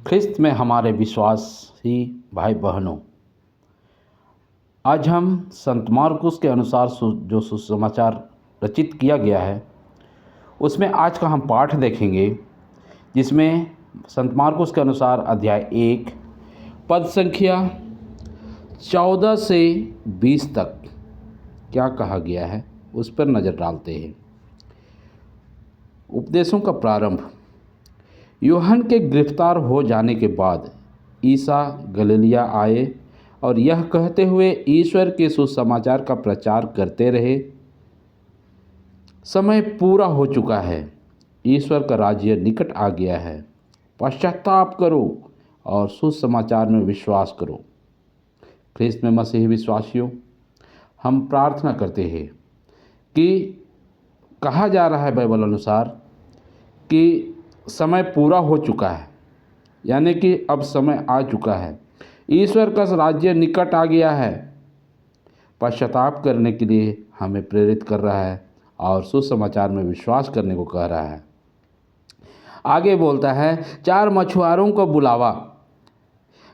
ख्रिस्त में हमारे विश्वासी भाई बहनों, आज हम संत मार्कुस के अनुसार जो सुसमाचार रचित किया गया है उसमें आज का हम पाठ देखेंगे, जिसमें संत मार्कुस के अनुसार अध्याय 1 पद संख्या 14 से 20 तक क्या कहा गया है उस पर नज़र डालते हैं। उपदेशों का प्रारंभ। यूहन्ना के गिरफ्तार हो जाने के बाद ईसा गलीलिया आए और यह कहते हुए ईश्वर के सुसमाचार का प्रचार करते रहे, समय पूरा हो चुका है, ईश्वर का राज्य निकट आ गया है, पश्चाताप करो और सुसमाचार में विश्वास करो। ख्रिस्त में मसीही विश्वासियों, हम प्रार्थना करते हैं कि कहा जा रहा है बाइबल अनुसार कि समय पूरा हो चुका है, यानी कि अब समय आ चुका है, ईश्वर का राज्य निकट आ गया है। पश्चाताप करने के लिए हमें प्रेरित कर रहा है और सुसमाचार में विश्वास करने को कह रहा है। आगे बोलता है, 4 मछुआरों को बुलावा।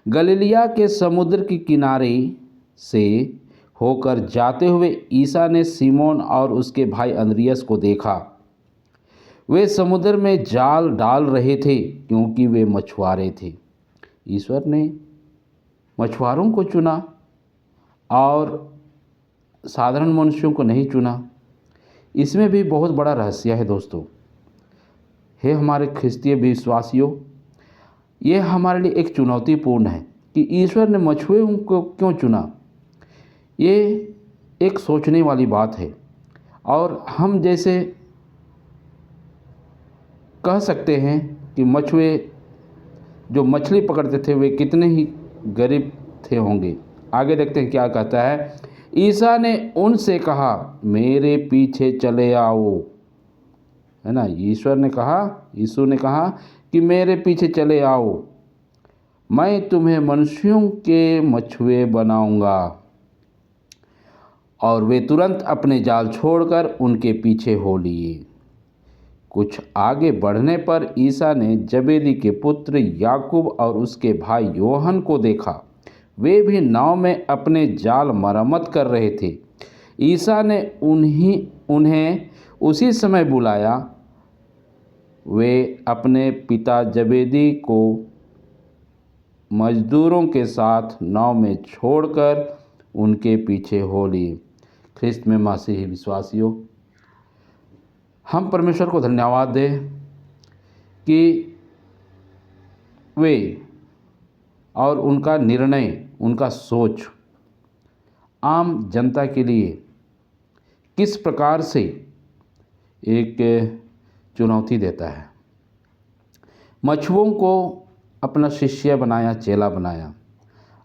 गलीलिया के समुद्र के किनारे से होकर जाते हुए ईसा ने सीमोन और उसके भाई अंद्रियास को देखा। वे समुद्र में जाल डाल रहे थे क्योंकि वे मछुआरे थे। ईश्वर ने मछुआरों को चुना और साधारण मनुष्यों को नहीं चुना। इसमें भी बहुत बड़ा रहस्य है दोस्तों। हे हमारे ख्रिस्तीय विश्वासियों, ये हमारे लिए एक चुनौतीपूर्ण है कि ईश्वर ने मछुआरों को क्यों चुना। ये एक सोचने वाली बात है और हम जैसे कह सकते हैं कि मछुए जो मछली पकड़ते थे वे कितने ही गरीब थे होंगे। आगे देखते हैं क्या कहता है। ईसा ने उनसे कहा, मेरे पीछे चले आओ। है ना, यीशु ने कहा कि मेरे पीछे चले आओ, मैं तुम्हें मनुष्यों के मछुए बनाऊंगा। और वे तुरंत अपने जाल छोड़कर उनके पीछे हो लिए। कुछ आगे बढ़ने पर ईसा ने जबेदी के पुत्र याकूब और उसके भाई योहन को देखा। वे भी नाव में अपने जाल मरम्मत कर रहे थे। ईसा ने उन्हें उसी समय बुलाया। वे अपने पिता जबेदी को मजदूरों के साथ नाव में छोड़कर उनके पीछे हो लिए। ख्रिस्त में मसीही विश्वासियों, हम परमेश्वर को धन्यवाद दें कि वे और उनका निर्णय, उनका सोच आम जनता के लिए किस प्रकार से एक चुनौती देता है। मछुओं को अपना शिष्य बनाया, चेला बनाया।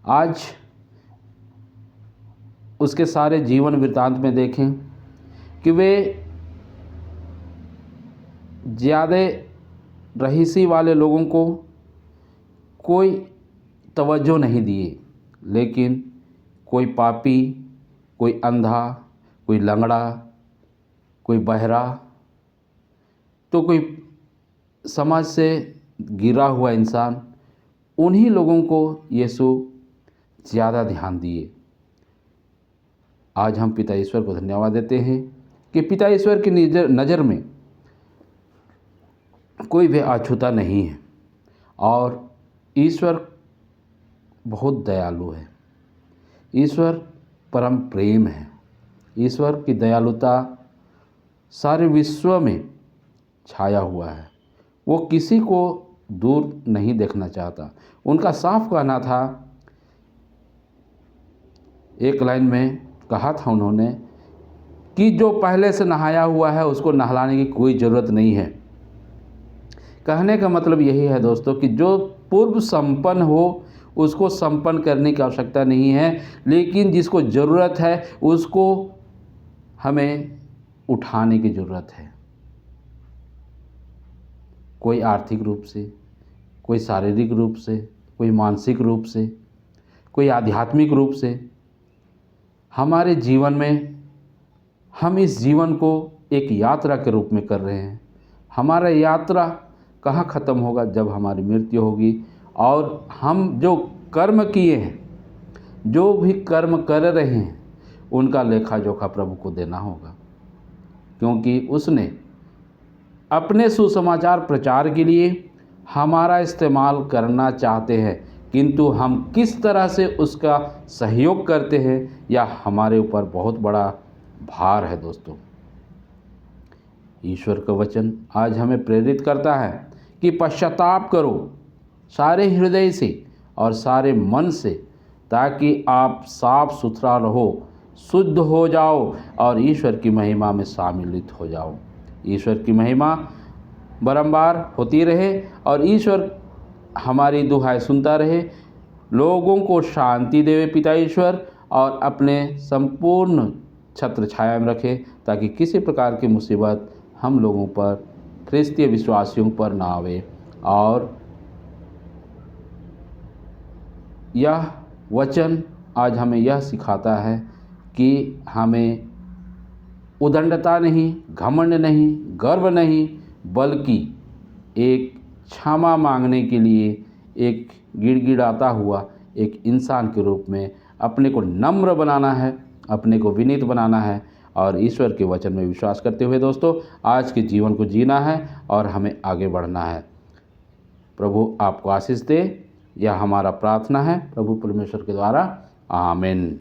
आज उसके सारे जीवन वृत्तांत में देखें कि वे ज़्यादा रईसी वाले लोगों को कोई तवज्जो नहीं दिए, लेकिन कोई पापी, कोई अंधा, कोई लंगड़ा, कोई बहरा, तो कोई समाज से गिरा हुआ इंसान, उन्हीं लोगों को यीशु ज़्यादा ध्यान दिए। आज हम पिता ईश्वर को धन्यवाद देते हैं कि पिता ईश्वर की नज़र में कोई भी अछूता नहीं है और ईश्वर बहुत दयालु है। ईश्वर परम प्रेम है। ईश्वर की दयालुता सारे विश्व में छाया हुआ है। वो किसी को दूर नहीं देखना चाहता। उनका साफ कहना था, एक लाइन में कहा था उन्होंने कि जो पहले से नहाया हुआ है उसको नहलाने की कोई ज़रूरत नहीं है। कहने का मतलब यही है दोस्तों कि जो पूर्व संपन्न हो उसको संपन्न करने की आवश्यकता नहीं है, लेकिन जिसको ज़रूरत है उसको हमें उठाने की ज़रूरत है। कोई आर्थिक रूप से, कोई शारीरिक रूप से, कोई मानसिक रूप से, कोई आध्यात्मिक रूप से। हमारे जीवन में हम इस जीवन को एक यात्रा के रूप में कर रहे हैं। हमारा यात्रा कहाँ ख़त्म होगा? जब हमारी मृत्यु होगी और हम जो कर्म किए हैं, जो भी कर्म कर रहे हैं, उनका लेखा जोखा प्रभु को देना होगा, क्योंकि उसने अपने सुसमाचार प्रचार के लिए हमारा इस्तेमाल करना चाहते हैं, किंतु हम किस तरह से उसका सहयोग करते हैं यह हमारे ऊपर बहुत बड़ा भार है। दोस्तों, ईश्वर का वचन आज हमें प्रेरित करता है कि पश्चाताप करो सारे हृदय से और सारे मन से, ताकि आप साफ सुथरा रहो, शुद्ध हो जाओ और ईश्वर की महिमा में सम्मिलित हो जाओ। ईश्वर की महिमा बारंबार होती रहे और ईश्वर हमारी दुहाई सुनता रहे, लोगों को शांति देवे पिता ईश्वर, और अपने संपूर्ण छत्र छाया में रखे, ताकि किसी प्रकार की मुसीबत हम लोगों पर, ख्रिस्तीय विश्वासियों पर ना आवे। और यह वचन आज हमें यह सिखाता है कि हमें उदंडता नहीं, घमंड नहीं, गर्व नहीं, बल्कि एक क्षमा मांगने के लिए एक गिड़गिड़ाता हुआ एक इंसान के रूप में अपने को नम्र बनाना है, अपने को विनीत बनाना है और ईश्वर के वचन में विश्वास करते हुए दोस्तों आज के जीवन को जीना है और हमें आगे बढ़ना है। प्रभु आपको आशीष दे, यह हमारा प्रार्थना है प्रभु परमेश्वर के द्वारा। आमीन।